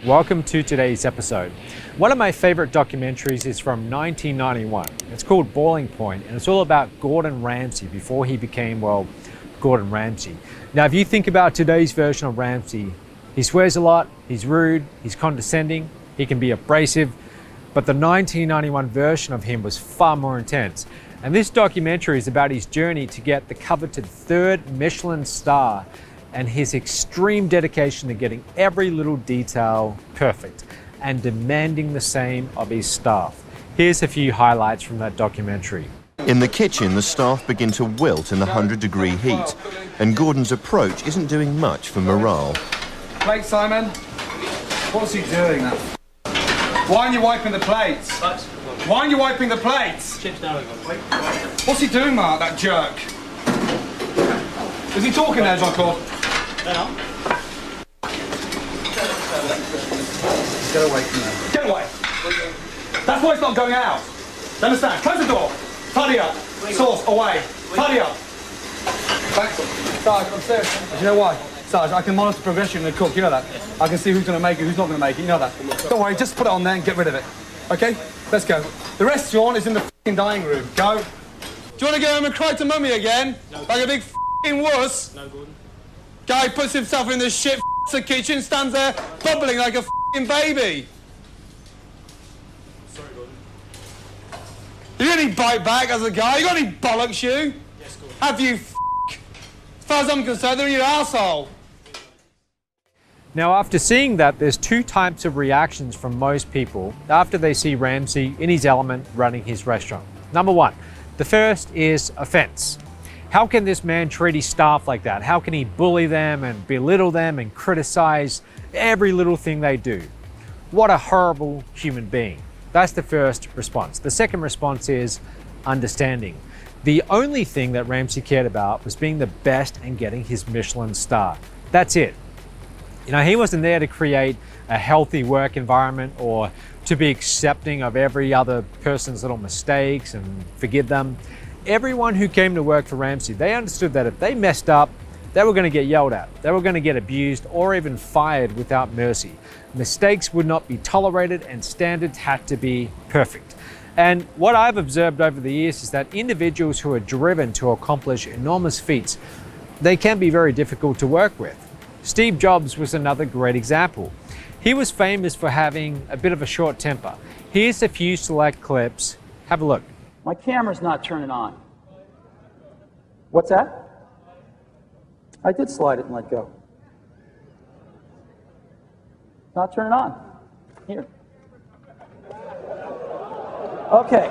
Welcome to today's episode. One of my favorite documentaries is from 1991. It's called Boiling Point, and it's all about Gordon Ramsay before he became, Gordon Ramsay. Now, if you think about today's version of Ramsay, he swears a lot, he's rude, he's condescending, he can be abrasive, but the 1991 version of him was far more intense. And this documentary is about his journey to get the coveted third Michelin star and his extreme dedication to getting every little detail perfect and demanding the same of his staff. Here's a few highlights from that documentary. In the kitchen, the staff begin to wilt in the 100-degree heat, and Gordon's approach isn't doing much for morale. Plate, Simon. What's he doing? Why aren't you wiping the plates? Why aren't you wiping the plates? Chips down. What's he doing, Mark, that jerk? Is he talking there, Jean-Claude? No. Get away from there. Get away! That's why it's not going out. You understand? Close the door. Tidy up. Sauce, away. Tidy up. Thanks. Sarge, I'm serious. Do you know why? Sarge, I can monitor progression in the cook, you know that? I can see who's going to make it, who's not going to make it, you know that? Don't worry, just put it on there and get rid of it. Okay? Let's go. The restaurant is in the f***ing dining room. Go. Do you want to go home and cry to mummy again? No. Like a big f***ing wuss? No, Gordon. Guy puts himself in the shit the kitchen, stands there bubbling like a f***ing baby. Sorry, Gordon. You got any bite back as a guy? You got any bollocks, you? Yes, Gordon. Have you f***? As far as I'm concerned, they're in your arsehole. Now, after seeing that, there's two types of reactions from most people after they see Ramsay in his element running his restaurant. Number one, the first is offense. How can this man treat his staff like that? How can he bully them and belittle them and criticize every little thing they do? What a horrible human being. That's the first response. The second response is understanding. The only thing that Ramsay cared about was being the best and getting his Michelin star. That's it. You know, he wasn't there to create a healthy work environment or to be accepting of every other person's little mistakes and forgive them. Everyone who came to work for Ramsay, they understood that if they messed up, they were going to get yelled at, they were going to get abused or even fired without mercy. Mistakes would not be tolerated and standards had to be perfect. And what I've observed over the years is that individuals who are driven to accomplish enormous feats, they can be very difficult to work with. Steve Jobs was another great example. He was famous for having a bit of a short temper. Here's a few select clips. Have a look. My camera's not turning on. What's that? I did slide it and let go. Not turning on. Here. Okay.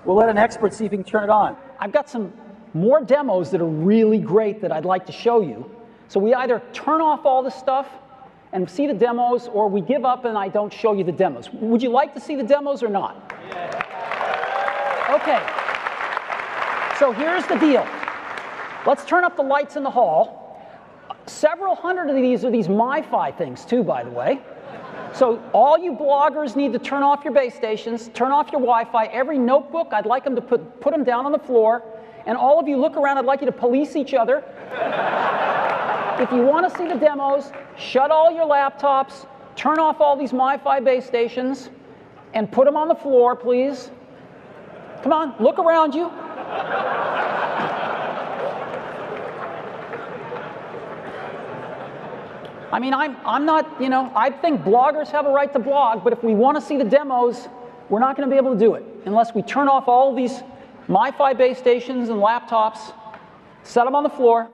We'll let an expert see if he can turn it on. I've got some more demos that are really great that I'd like to show you. So we either turn off all this stuff and see the demos, or we give up and I don't show you the demos. Would you like to see the demos or not? Yeah. Okay. So here's the deal. Let's turn up the lights in the hall. Several hundred of these are these MiFi things too, by the way. So all you bloggers need to turn off your base stations, turn off your Wi-Fi. Every notebook, I'd like them to put them down on the floor. And all of you look around, I'd like you to police each other. If you want to see the demos, shut all your laptops, turn off all these MiFi base stations, and put them on the floor, please. Come on, look around you. I mean, I'm not, I think bloggers have a right to blog, but if we want to see the demos, we're not going to be able to do it unless we turn off all these MiFi base stations and laptops, set them on the floor.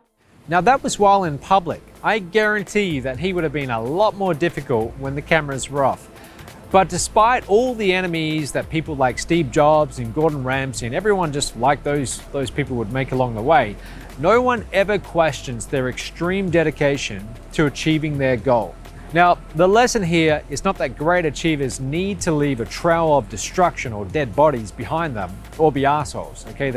Now that was while in public. I guarantee that he would have been a lot more difficult when the cameras were off. But despite all the enemies that people like Steve Jobs and Gordon Ramsay and everyone just like those people would make along the way, no one ever questions their extreme dedication to achieving their goal. Now, the lesson here is not that great achievers need to leave a trail of destruction or dead bodies behind them or be assholes, okay?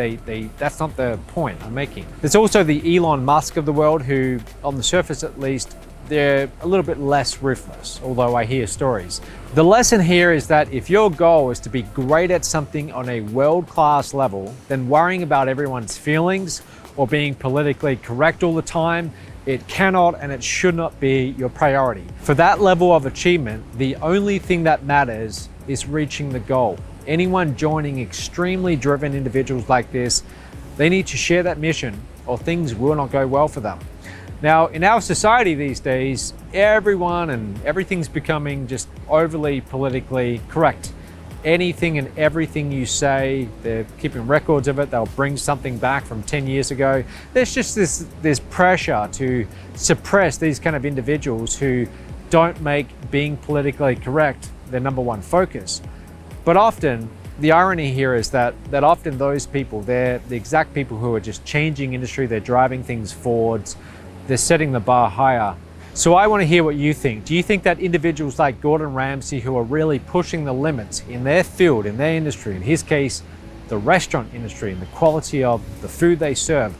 That's not the point I'm making. There's also the Elon Musk of the world who, on the surface at least, they're a little bit less ruthless, although I hear stories. The lesson here is that if your goal is to be great at something on a world-class level, then worrying about everyone's feelings or being politically correct all the time, It cannot and it should not be your priority. For that level of achievement, the only thing that matters is reaching the goal. Anyone joining extremely driven individuals like this, they need to share that mission or things will not go well for them. Now, in our society these days, everyone and everything's becoming just overly politically correct. Anything and everything you say, they're keeping records of it. They'll bring something back from 10 years ago. There's just this pressure to suppress these kind of individuals who don't make being politically correct their number one focus. But often, the irony here is that often those people, they're the exact people who are just changing industry, they're driving things forwards, they're setting the bar higher. So I want to hear what you think. Do you think that individuals like Gordon Ramsay, who are really pushing the limits in their field, in their industry, in his case, the restaurant industry and the quality of the food they serve,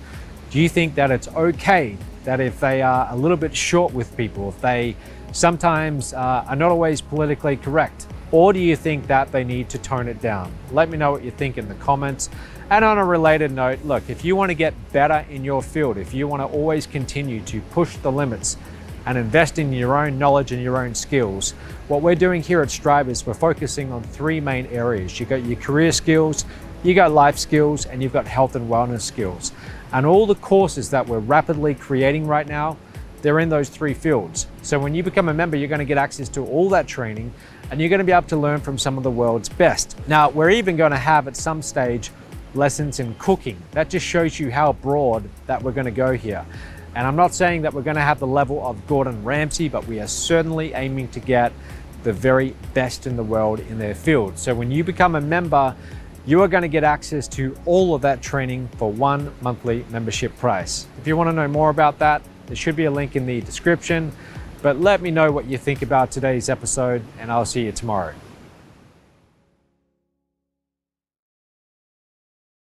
do you think that it's okay that if they are a little bit short with people, if they sometimes are not always politically correct, or do you think that they need to tone it down? Let me know what you think in the comments. And on a related note, look, if you want to get better in your field, if you want to always continue to push the limits and invest in your own knowledge and your own skills, what we're doing here at Strive is we're focusing on three main areas. You got your career skills, you got life skills, and you've got health and wellness skills. And all the courses that we're rapidly creating right now, they're in those three fields. So when you become a member, you're going to get access to all that training and you're going to be able to learn from some of the world's best. Now, we're even going to have at some stage lessons in cooking. That just shows you how broad that we're going to go here. And I'm not saying that we're going to have the level of Gordon Ramsay, but we are certainly aiming to get the very best in the world in their field. So when you become a member, you are going to get access to all of that training for one monthly membership price. If you want to know more about that, there should be a link in the description. But let me know what you think about today's episode, and I'll see you tomorrow.